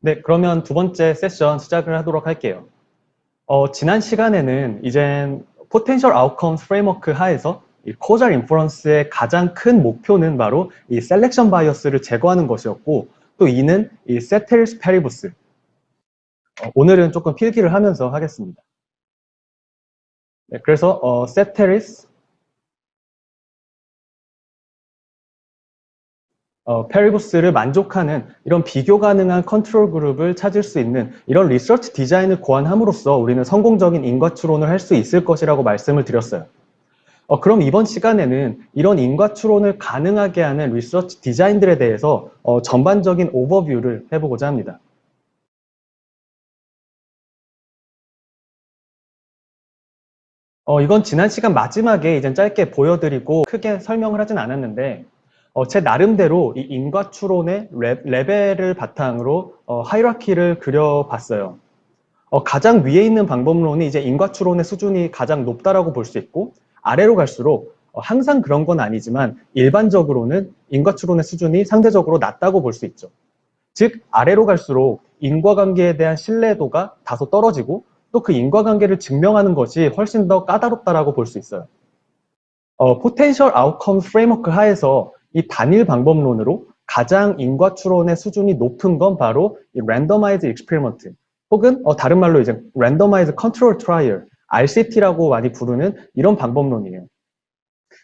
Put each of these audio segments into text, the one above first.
네, 그러면 두 번째 세션 시작을 하도록 할게요. 지난 시간에는 이젠 Potential Outcomes Framework 하에서 이 Causal Inference의 가장 큰 목표는 바로 이 Selection Bias를 제거하는 것이었고, 또 이는 이 Ceteris Paribus. 오늘은 조금 필기를 하면서 하겠습니다. 네, 그래서 Ceteris 페리부스를 만족하는 이런 비교 가능한 컨트롤 그룹을 찾을 수 있는 이런 리서치 디자인을 고안함으로써 우리는 성공적인 인과추론을 할 수 있을 것이라고 말씀을 드렸어요. 그럼 이번 시간에는 이런 인과추론을 가능하게 하는 리서치 디자인들에 대해서 전반적인 오버뷰를 해보고자 합니다. 이건 지난 시간 마지막에 이제 짧게 보여드리고 크게 설명을 하진 않았는데 제 나름대로 이 인과추론의 레벨을 바탕으로 하이라키를 그려봤어요. 가장 위에 있는 방법론이 이제 인과추론의 수준이 가장 높다라고 볼 수 있고 아래로 갈수록 항상 그런 건 아니지만 일반적으로는 인과추론의 수준이 상대적으로 낮다고 볼 수 있죠. 즉 아래로 갈수록 인과관계에 대한 신뢰도가 다소 떨어지고 또 그 인과관계를 증명하는 것이 훨씬 더 까다롭다라고 볼 수 있어요. Potential Outcomes Framework 하에서 이 단일 방법론으로 가장 인과추론의 수준이 높은 건 바로 이 Randomized Experiment 혹은 다른 말로 이제 Randomized Control Trial RCT라고 많이 부르는 이런 방법론이에요.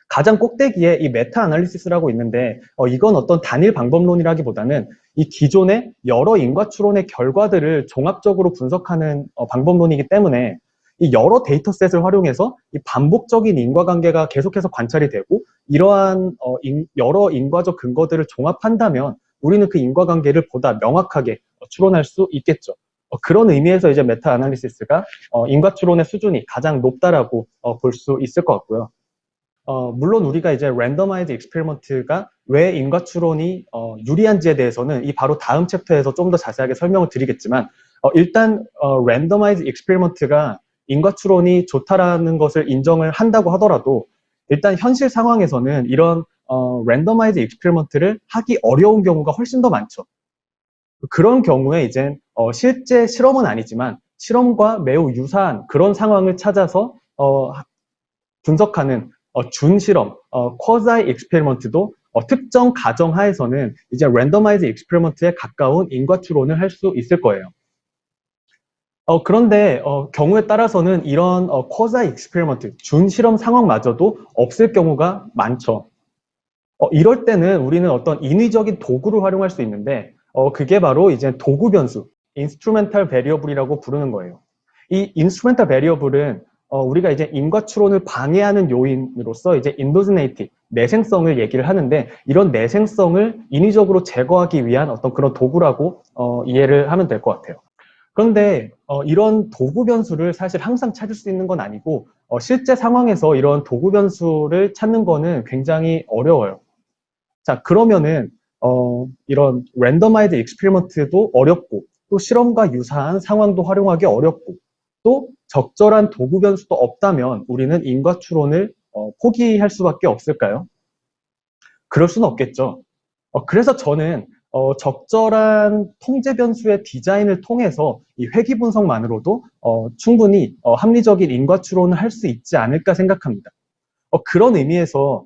가장 꼭대기에 이 메타 아날리시스라고 있는데 이건 어떤 단일 방법론이라기보다는 이 기존의 여러 인과추론의 결과들을 종합적으로 분석하는 방법론이기 때문에 이 여러 데이터셋을 활용해서 이 반복적인 인과관계가 계속해서 관찰이 되고 이러한 여러 인과적 근거들을 종합한다면 우리는 그 인과관계를 보다 명확하게 추론할 수 있겠죠. 그런 의미에서 이제 메타 아날리시스가 인과추론의 수준이 가장 높다라고 볼 수 있을 것 같고요. 물론 우리가 이제 랜더마이즈 익스페리먼트가 왜 인과추론이 유리한지에 대해서는 이 바로 다음 챕터에서 좀 더 자세하게 설명을 드리겠지만 일단 랜더마이즈 익스페리먼트가 인과추론이 좋다라는 것을 인정을 한다고 하더라도 일단 현실 상황에서는 이런 랜더마이즈 익스페리먼트를 하기 어려운 경우가 훨씬 더 많죠. 그런 경우에 이제 실제 실험은 아니지만 실험과 매우 유사한 그런 상황을 찾아서 분석하는 준실험, 쿼자이 익스페리먼트도 특정 가정 하에서는 이제 랜더마이즈 익스페리먼트에 가까운 인과추론을 할 수 있을 거예요. 그런데 경우에 따라서는 이런 쿼자이 익스페리먼트, 준실험 상황마저도 없을 경우가 많죠. 이럴 때는 우리는 어떤 인위적인 도구를 활용할 수 있는데 그게 바로 이제 도구 변수, 인스트루멘탈 베리어블이라고 부르는 거예요. 이 인스트루멘탈 베리어블은 우리가 이제 인과추론을 방해하는 요인으로서 이제 인도지네이티, 내생성을 얘기를 하는데 이런 내생성을 인위적으로 제거하기 위한 어떤 그런 도구라고 이해를 하면 될 것 같아요. 그런데 이런 도구 변수를 사실 항상 찾을 수 있는 건 아니고 실제 상황에서 이런 도구 변수를 찾는 거는 굉장히 어려워요. 자, 그러면은 이런 랜더마이드 익스페리먼트도 어렵고 또 실험과 유사한 상황도 활용하기 어렵고 또 적절한 도구 변수도 없다면 우리는 인과추론을 포기할 수밖에 없을까요? 그럴 수는 없겠죠. 그래서 저는 적절한 통제 변수의 디자인을 통해서 이 회귀 분석만으로도 충분히 합리적인 인과추론을 할 수 있지 않을까 생각합니다. 그런 의미에서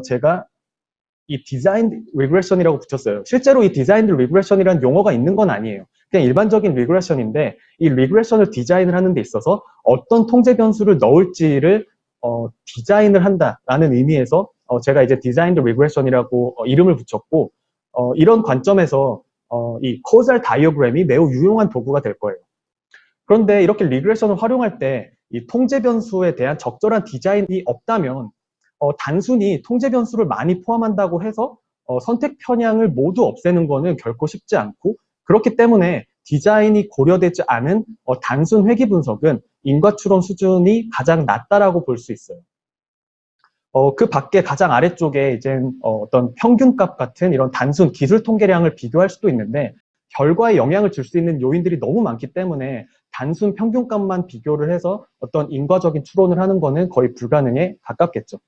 제가 이 디자인 리그레션이라고 붙였어요. 실제로 이 디자인 리그레션이라는 용어가 있는 건 아니에요. 그냥 일반적인 리그레션인데 이 리그레션을 디자인을 하는 데 있어서 어떤 통제 변수를 넣을지를 디자인을 한다라는 의미에서 제가 이제 디자인 리그레션이라고 이름을 붙였고 이런 관점에서 이 코잘 다이어그램이 매우 유용한 도구가 될 거예요. 그런데 이렇게 리그레션을 활용할 때 이 통제 변수에 대한 적절한 디자인이 없다면 단순히 통제 변수를 많이 포함한다고 해서 선택 편향을 모두 없애는 거는 결코 쉽지 않고 그렇기 때문에 디자인이 고려되지 않은 단순 회귀 분석은 인과추론 수준이 가장 낮다라고 볼 수 있어요. 그 밖에 가장 아래쪽에 이제 어떤 평균값 같은 이런 단순 기술 통계량을 비교할 수도 있는데 결과에 영향을 줄 수 있는 요인들이 너무 많기 때문에 단순 평균값만 비교를 해서 어떤 인과적인 추론을 하는 거는 거의 불가능에 가깝겠죠.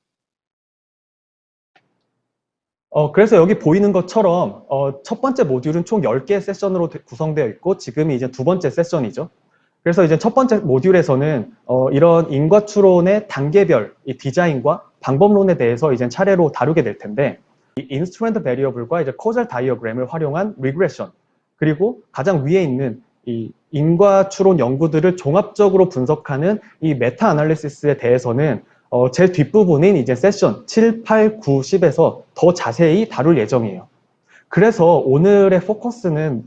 그래서 여기 보이는 것처럼 첫 번째 모듈은 총 10개의 세션으로 구성되어 있고 지금이 이제 두 번째 세션이죠. 그래서 이제 첫 번째 모듈에서는 이런 인과 추론의 단계별 이 디자인과 방법론에 대해서 이제 차례로 다루게 될 텐데 이 인스트루먼트 베리어블과 이제 코잘 다이어그램을 활용한 리그레션 그리고 가장 위에 있는 이 인과 추론 연구들을 종합적으로 분석하는 이 메타 아날리시스에 대해서는 제 뒷부분인 이제 세션 7, 8, 9, 10에서 더 자세히 다룰 예정이에요. 그래서 오늘의 포커스는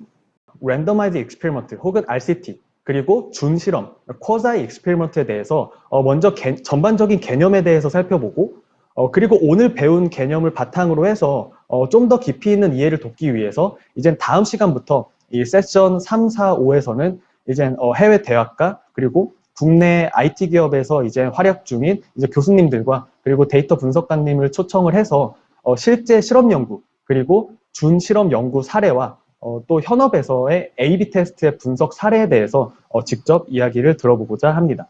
랜더마이즈 익스페리먼트 혹은 RCT 그리고 준실험, 쿼자이 익스페리먼트에 대해서 먼저 전반적인 개념에 대해서 살펴보고 그리고 오늘 배운 개념을 바탕으로 해서 좀 더 깊이 있는 이해를 돕기 위해서 이젠 다음 시간부터 이 세션 3, 4, 5에서는 이젠 해외 대학가 그리고 국내 IT 기업에서 이제 활약 중인 이제 교수님들과 그리고 데이터 분석가님을 초청을 해서 실제 실험 연구 그리고 준실험 연구 사례와 또 현업에서의 A/B 테스트의 분석 사례에 대해서 직접 이야기를 들어보고자 합니다.